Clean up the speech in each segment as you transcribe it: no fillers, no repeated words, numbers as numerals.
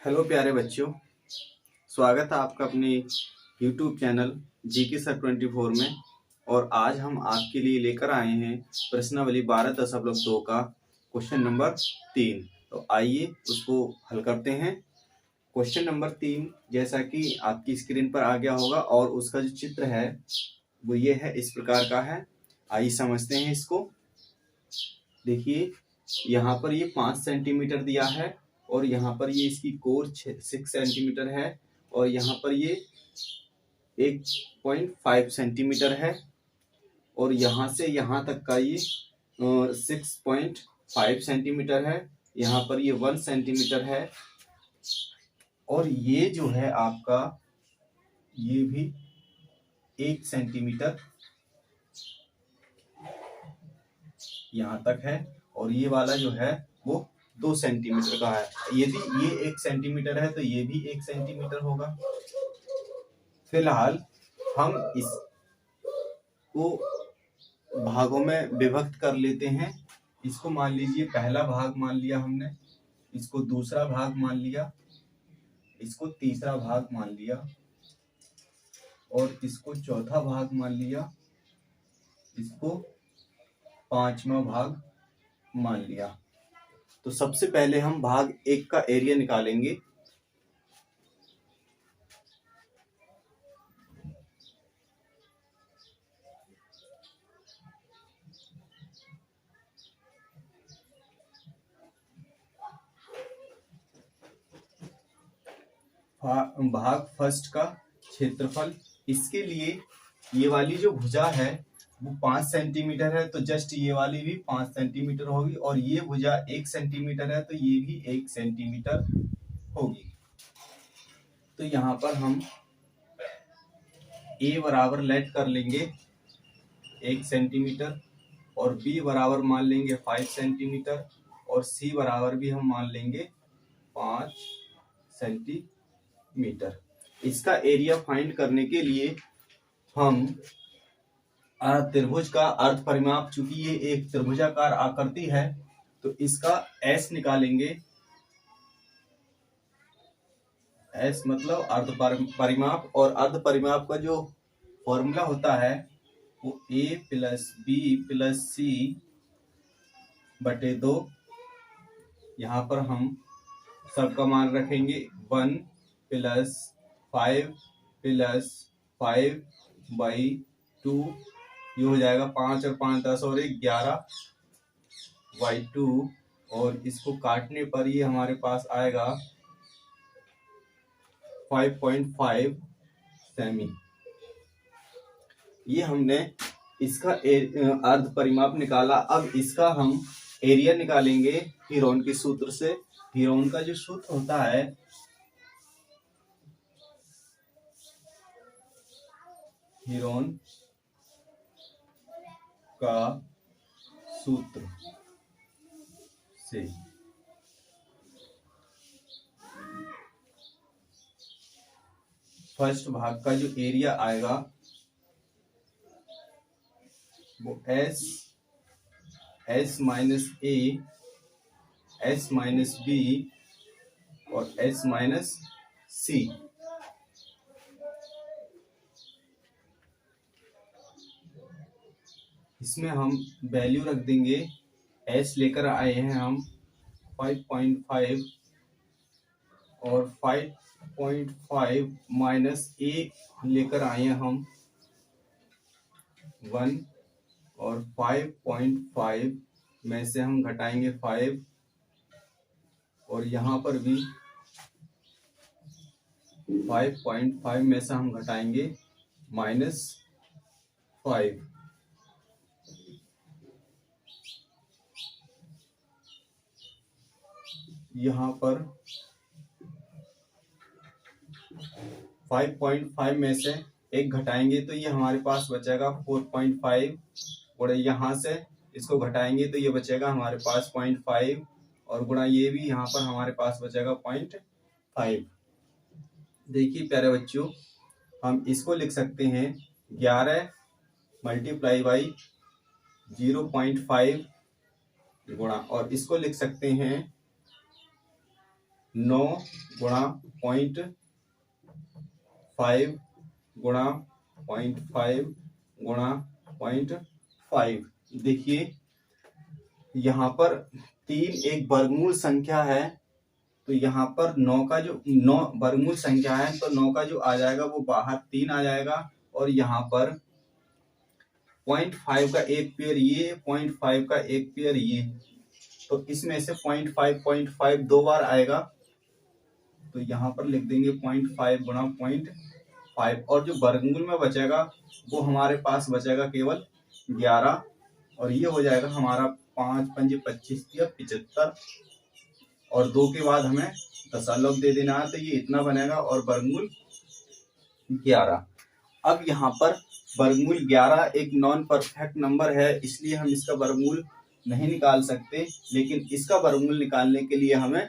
Hello प्यारे बच्चों, स्वागत है आपका अपने YouTube चैनल जीके सर 24 में। और आज हम आपके लिए लेकर आए हैं प्रश्नावली 12.2 का क्वेश्चन नंबर 3। तो आइए उसको हल करते हैं। क्वेश्चन नंबर 3 जैसा कि आपकी स्क्रीन पर आ गया होगा और उसका जो चित्र है वो ये है, इस प्रकार का है। आइए समझते हैं इसको। देखिए, यहाँ पर ये 5 सेंटीमीटर दिया है और यहाँ पर ये इसकी कोर 6 सेंटीमीटर है और यहाँ पर ये 1.5 सेंटीमीटर है और यहाँ से यहाँ तक का ये 6.5 सेंटीमीटर है। यहाँ पर ये 1 सेंटीमीटर है और ये जो है आपका ये भी 1 सेंटीमीटर यहाँ तक है और ये वाला जो है वो 2 सेंटीमीटर का है। यदि ये 1 सेंटीमीटर है तो ये भी 1 सेंटीमीटर होगा। फिलहाल हम इसको भागों में विभक्त कर लेते हैं। इसको मान लीजिए पहला भाग मान लिया हमने, इसको दूसरा भाग मान लिया, इसको तीसरा भाग मान लिया और इसको चौथा भाग मान लिया, इसको पांचवा भाग मान लिया। तो सबसे पहले हम भाग 1 का एरिया निकालेंगे। भाग फर्स्ट का क्षेत्रफल, इसके लिए ये वाली जो भुजा है वो 5 सेंटीमीटर है तो जस्ट ये वाली भी 5 सेंटीमीटर होगी और ये भुजा 1 सेंटीमीटर है तो ये भी 1 सेंटीमीटर होगी। तो यहाँ पर हम A बराबर लेट कर लेंगे 1 सेंटीमीटर और B बराबर मान लेंगे 5 सेंटीमीटर और C बराबर भी हम मान लेंगे 5 सेंटीमीटर। इसका एरिया फाइंड करने के लिए हम त्रिभुज का अर्ध परिमाप, चूंकि ये एक त्रिभुजाकार आकृति है तो इसका S निकालेंगे। S मतलब अर्ध परिमाप और अर्ध परिमाप का जो फॉर्मूला होता है वो A + B + C बटे 2। यहाँ पर हम सबका मान रखेंगे 1 + 5 + 5/2, ये हो जाएगा 5 और 5 10 और 1 11/2 और इसको काटने पर ये हमारे पास आएगा 5.5 सेमी। ये हमने इसका अर्ध परिमाप निकाला। अब इसका हम एरिया निकालेंगे हीरोन के सूत्र से। हीरोन का जो सूत्र होता है हीरोन का सूत्र से फर्स्ट भाग का जो एरिया आएगा वो S - A, S - B और S - C। इसमें हम वैल्यू रख देंगे। S लेकर आए हैं हम 5.5 और 5.5 माइनस A लेकर आए हैं हम 1 और 5.5 में से हम घटाएंगे 5 और यहाँ पर भी 5.5 में से हम घटाएंगे -5। यहाँ पर 5.5 में से 1 घटाएंगे तो ये हमारे पास बचेगा 4.5 और यहाँ से इसको घटाएंगे तो ये बचेगा हमारे पास 0.5 और गुणा ये भी यहाँ पर हमारे पास बचेगा 0.5। देखिए प्यारे बच्चों, हम इसको लिख सकते हैं 11 × 0.5 गुणा, और इसको लिख सकते हैं 9 गुणा 0.5 गुणा 0.5 गुणा 0.5। देखिए यहाँ पर 3 एक वर्गमूल संख्या है, तो यहाँ पर 9 का जो 9 वर्गमूल संख्या है, तो 9 का जो आ जाएगा वो बाहर 3 आ जाएगा, और यहाँ पर 0.5 का एक पेयर ये, 0.5 का एक पेयर ये, तो इसमें से 0.5 दो बार आएगा, तो यहाँ पर लिख देंगे 0.5 गुणा 0.5, और जो वर्गमूल में बचेगा वो हमारे पास बचेगा केवल 11, और ये हो जाएगा हमारा 5 पंजे 25 या 75, और 2 के बाद हमें दशमलव दे देना है, तो ये इतना बनेगा, और वर्गमूल 11। अब यहाँ पर वर्गमूल 11 एक नॉन परफेक्ट नंबर है, इसलिए हम इसका वर्गमूल नहीं निकाल सकते, लेकिन इसका वर्गमूल निकालने के लिए हमें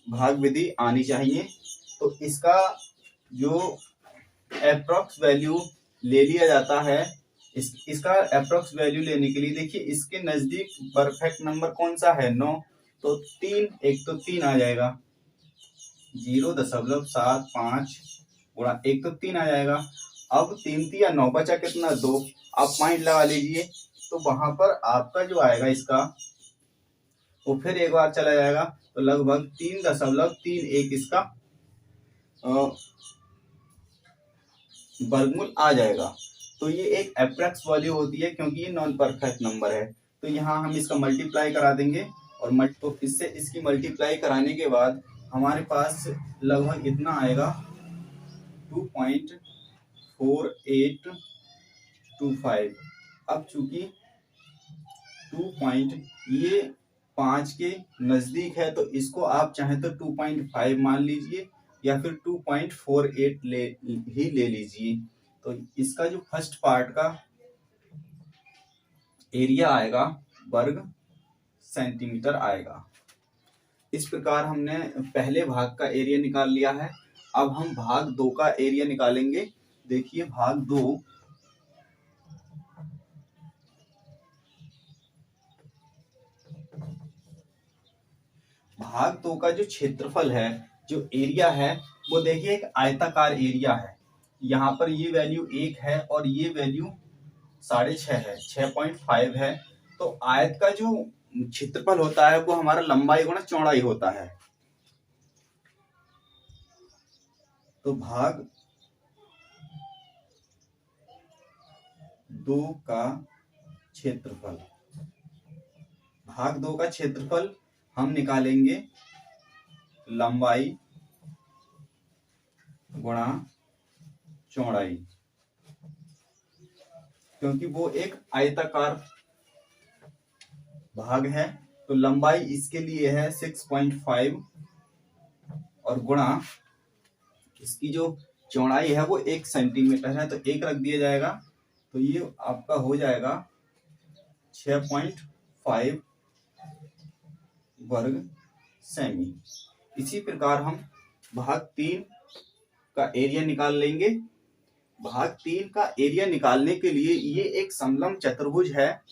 भाग विधि आनी चाहिए। तो इसका जो एप्रोक्स वैल्यू ले लिया जाता है, इसका एप्रोक्स वैल्यू लेने के लिए देखिए इसके नजदीक परफेक्ट नंबर कौन सा है, 9, तो 3, एक तो 3 आ जाएगा, 0.75 गुणा एक तो 3 आ जाएगा। अब 3 या 9 बचा कितना, 2, आप पॉइंट लगा लीजिए, तो वहां पर आपका जो आएगा इसका वो फिर एक बार चला जाएगा, तो लगभग 3.31 इसका वर्गमूल आ जाएगा। तो ये एक एप्रोक्स वैल्यू होती है, क्योंकि ये नॉन परफेक्ट नंबर है, तो यहाँ हम इसका मल्टीप्लाई करा देंगे, और तो इससे इसकी मल्टीप्लाई कराने के बाद हमारे पास लगभग इतना आएगा 2.4825। अब चूंकि 2 ये 5 के नजदीक है, तो इसको आप चाहें तो 2.5 मान लीजिए, या फिर 2.48 ही ले लीजिए। तो इसका जो फर्स्ट पार्ट का एरिया आएगा वर्ग सेंटीमीटर आएगा। इस प्रकार हमने पहले भाग का एरिया निकाल लिया है। अब हम भाग 2 का एरिया निकालेंगे। देखिए भाग 2, का जो क्षेत्रफल है, जो एरिया है, वो देखिए एक आयताकार एरिया है। यहाँ पर ये वैल्यू 1 है और ये वैल्यू 6.5 है, 6.5 है। तो आयत का जो क्षेत्रफल होता है वो हमारा लंबाई गुणा चौड़ाई होता है। तो भाग 2 का क्षेत्रफल, भाग 2 का क्षेत्रफल हम निकालेंगे लंबाई गुणा चौड़ाई, क्योंकि वो एक आयताकार भाग है। तो लंबाई इसके लिए है 6.5 और गुणा इसकी जो चौड़ाई है वो 1 सेंटीमीटर है, तो 1 रख दिया जाएगा, तो ये आपका हो जाएगा 6.5 वर्ग सेमी। इसी प्रकार हम भाग 3 का एरिया निकाल लेंगे। भाग 3 का एरिया निकालने के लिए ये एक समलंब चतुर्भुज है,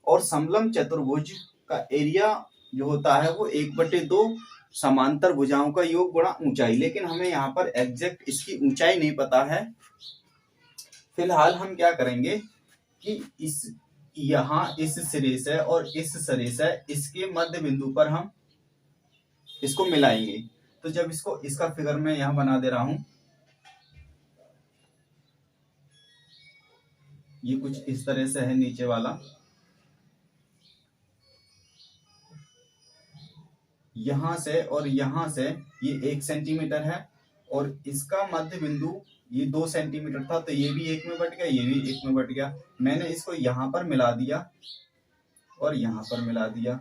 और समलंब चतुर्भुज का एरिया जो होता है वो 1/2 समांतर भुजाओं का योग गुणा ऊंचाई। लेकिन हमें यहाँ पर एग्जैक्ट इसकी ऊंचाई नहीं पता है। फिलहाल हम क्या करेंगे कि यहाँ इस सिरे से और इस सिरे से इसके मध्य बिंदु पर हम इसको मिलाएंगे। तो जब इसका फिगर मैं यहाँ बना दे रहा हूं, ये कुछ इस तरह से है नीचे वाला, यहां से और यहां से ये 1 सेंटीमीटर है, और इसका मध्य बिंदु ये 2 सेंटीमीटर था, तो ये भी 1 में बट गया, ये भी 1 में बट गया। मैंने इसको यहाँ पर मिला दिया और यहाँ पर मिला दिया,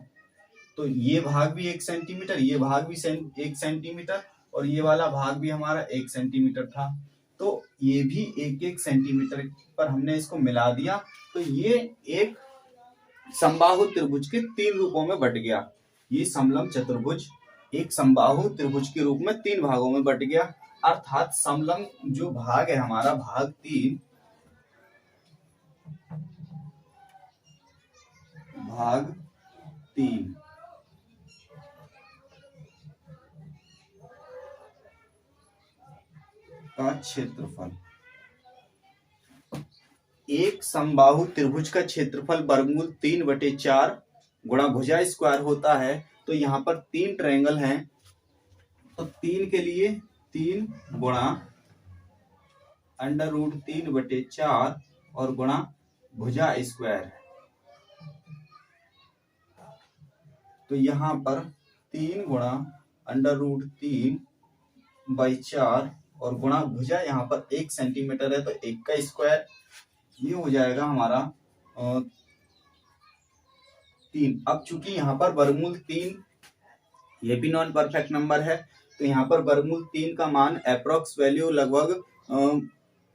तो ये भाग भी 1 सेंटीमीटर, ये भाग भी 1 सेंटीमीटर, और ये वाला भाग भी हमारा 1 सेंटीमीटर था। तो ये भी 1-1 सेंटीमीटर पर हमने इसको मिला दिया, तो ये एक समबाहु त्रिभुज के 3 रूपों में बट गया। ये समलंब चतुर्भुज एक समबाहु त्रिभुज के रूप में 3 भागों में बट गया। अर्थात समलंब जो भाग है हमारा भाग 3, भाग 3 का क्षेत्रफल। एक समबाहु त्रिभुज का क्षेत्रफल वर्गमूल 3/4 गुणा भुजा स्क्वायर होता है। तो यहाँ पर 3 ट्रायंगल हैं, तो 3 के लिए 3 गुणा √3/4 और गुणा भुजा स्क्वायर। तो यहाँ पर 3 गुणा √3/4 और गुणा भुजा यहाँ पर 1 सेंटीमीटर है तो 1 का स्क्वायर। ये हो जाएगा हमारा 3। अब चूंकि यहाँ पर वर्गमूल 3 ये भी नॉन परफेक्ट नंबर है, तो यहाँ पर वर्गमूल 3 का मान अप्रोक्स वैल्यू लगभग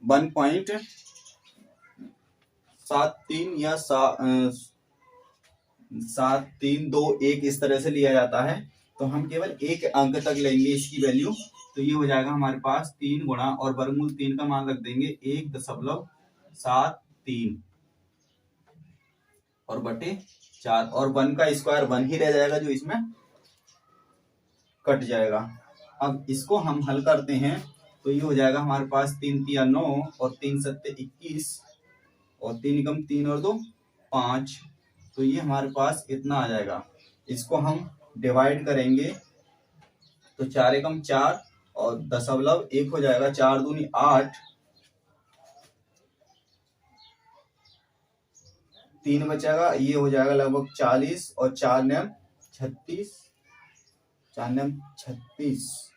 1.73 या 7321 इस तरह से लिया जाता है। तो हम केवल एक अंक तक लेंगे इसकी वैल्यू। तो ये हो जाएगा हमारे पास 3 गुणा और वर्गमूल 3 का मान रख देंगे 1.73 और बटे 4 और 1 का स्क्वायर 1 ही रह जाएगा जो इसमें कट जाएगा। अब इसको हम हल करते हैं तो ये हो जाएगा हमारे पास 3 × 9 और 3 × 7 21 और 3 × 3 और 2 5। तो ये हमारे पास इतना आ जाएगा। इसको हम डिवाइड करेंगे तो 4 × 4 और 0.1 हो जाएगा, 4 दूनी 8, 3 बचेगा, ये हो जाएगा लगभग 40 और 4 9 36, 4 9 36,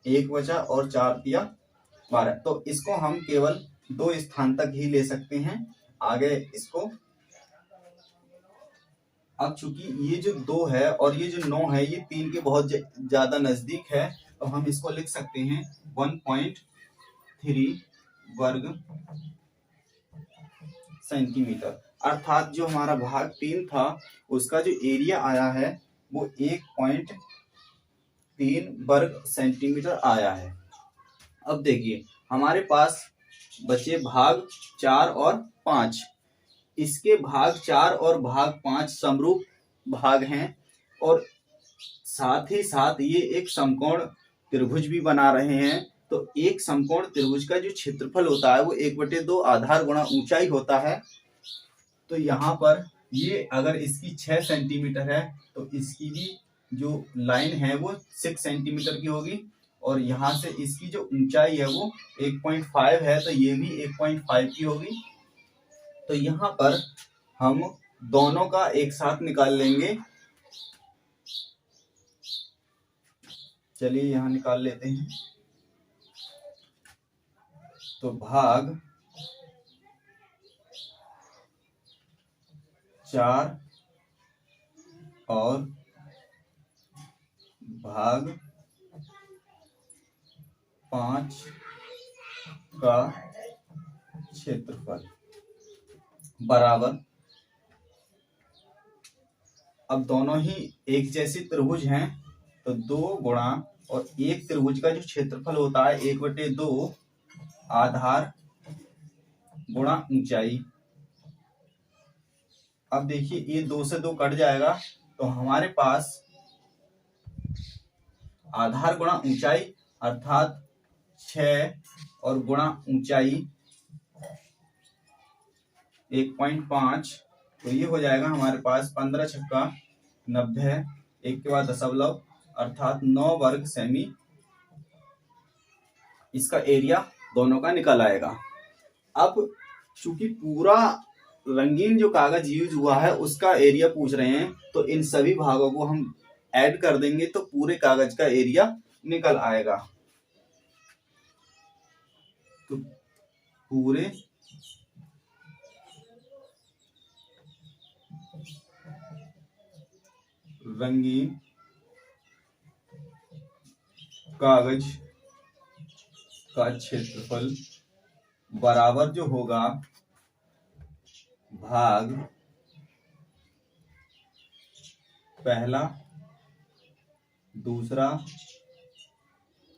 1 बचा और 4 × 12। तो इसको हम केवल 2 स्थान तक ही ले सकते हैं, आगे इसको। अब चूंकि ये जो 2 है और ये जो 9 है ये 3 के बहुत ज्यादा नजदीक है, तो हम इसको लिख सकते हैं 1.3 वर्ग सेंटीमीटर। अर्थात जो हमारा भाग 3 था उसका जो एरिया आया है वो 1.3 वर्ग सेंटीमीटर आया है। अब देखिए हमारे पास बचे भाग 4 और 5। इसके भाग 4 और भाग 5 समरूप भाग हैं और साथ ही साथ ये एक समकोण त्रिभुज भी बना रहे हैं। तो एक समकोण त्रिभुज का जो क्षेत्रफल होता है वो 1/2 आधार गुणा ऊंचाई होता है। तो यहाँ पर ये अगर इसकी 6 सेंटीमीटर है तो इसकी भी जो लाइन है वो 6 सेंटीमीटर की होगी और यहाँ से इसकी जो ऊंचाई है वो 1.5 है, तो ये भी 1.5 की होगी। तो यहाँ पर हम दोनों का एक साथ निकाल लेंगे। चलिए यहाँ निकाल लेते हैं। तो भाग 4 और भाग 5 का क्षेत्रफल बराबर। अब दोनों ही एक जैसी त्रिभुज हैं तो 2 गुणा और एक त्रिभुज का जो क्षेत्रफल होता है 1/2 आधार गुणा ऊंचाई। अब देखिए ये 2 से 2 कट जाएगा तो हमारे पास आधार गुणा ऊंचाई अर्थात 6 और गुणा ऊंचाई 1.5, तो ये हो जाएगा हमारे पास 15 छक्का 90, 1 के बाद दशमलव अर्थात 9 वर्ग सेमी। इसका एरिया दोनों का निकल आएगा। अब चूंकि पूरा रंगीन जो कागज यूज हुआ है उसका एरिया पूछ रहे हैं तो इन सभी भागों को हम ऐड कर देंगे तो पूरे कागज का एरिया निकल आएगा। तो पूरे रंगीन कागज का क्षेत्रफल बराबर जो होगा भाग पहला, दूसरा,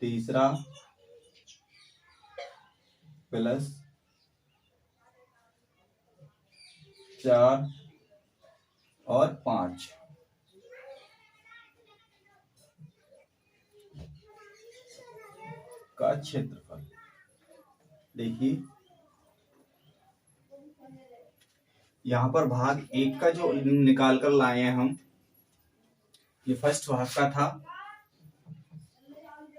तीसरा प्लस 4 और 5। का क्षेत्रफल। देखिए यहाँ पर भाग 1 का जो निकाल कर लाए हैं हम, ये फर्स्ट भाग का था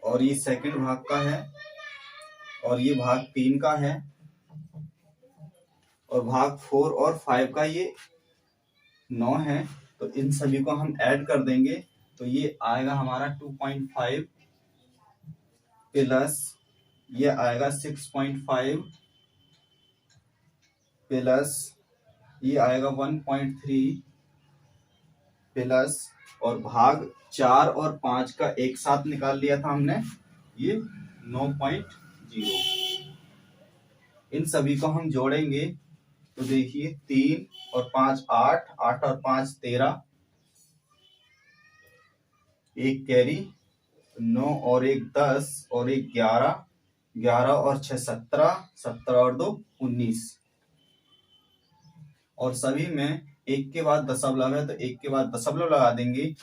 और ये सेकंड भाग का है और ये भाग 3 का है और भाग 4 और 5 का ये 9 है। तो इन सभी को हम ऐड कर देंगे तो ये आएगा हमारा 2.5 प्लस ये आएगा 6.5 प्लस ये आएगा 1.3 प्लस और भाग 4 और 5 का एक साथ निकाल लिया था हमने, ये 9.0। इन सभी को हम जोड़ेंगे तो देखिए 3 और 5 8, 8 और 5 13, एक कैरी 9 और 1 10 और 1 11, 11 और 6 17, 17 और 2 19 और सभी में एक के बाद दशमलव है तो एक के बाद दशमलव लगा देंगे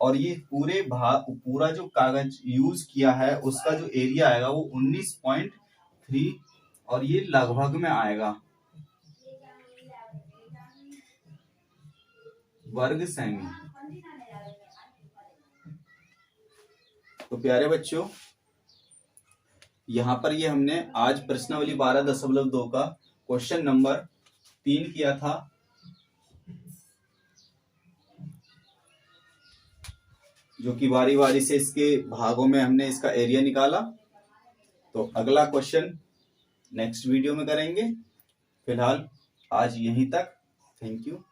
और ये पूरा जो कागज यूज किया है उसका जो एरिया आएगा वो 19.3 और ये लगभग में आएगा वर्ग सेमी। तो प्यारे बच्चों यहाँ पर ये हमने आज प्रश्नावली 12.2 का क्वेश्चन नंबर 3 किया था। जो कि बारी बारी से इसके भागों में हमने इसका एरिया निकाला। तो अगला क्वेश्चन नेक्स्ट वीडियो में करेंगे। फिलहाल आज यहीं तक। Thank you.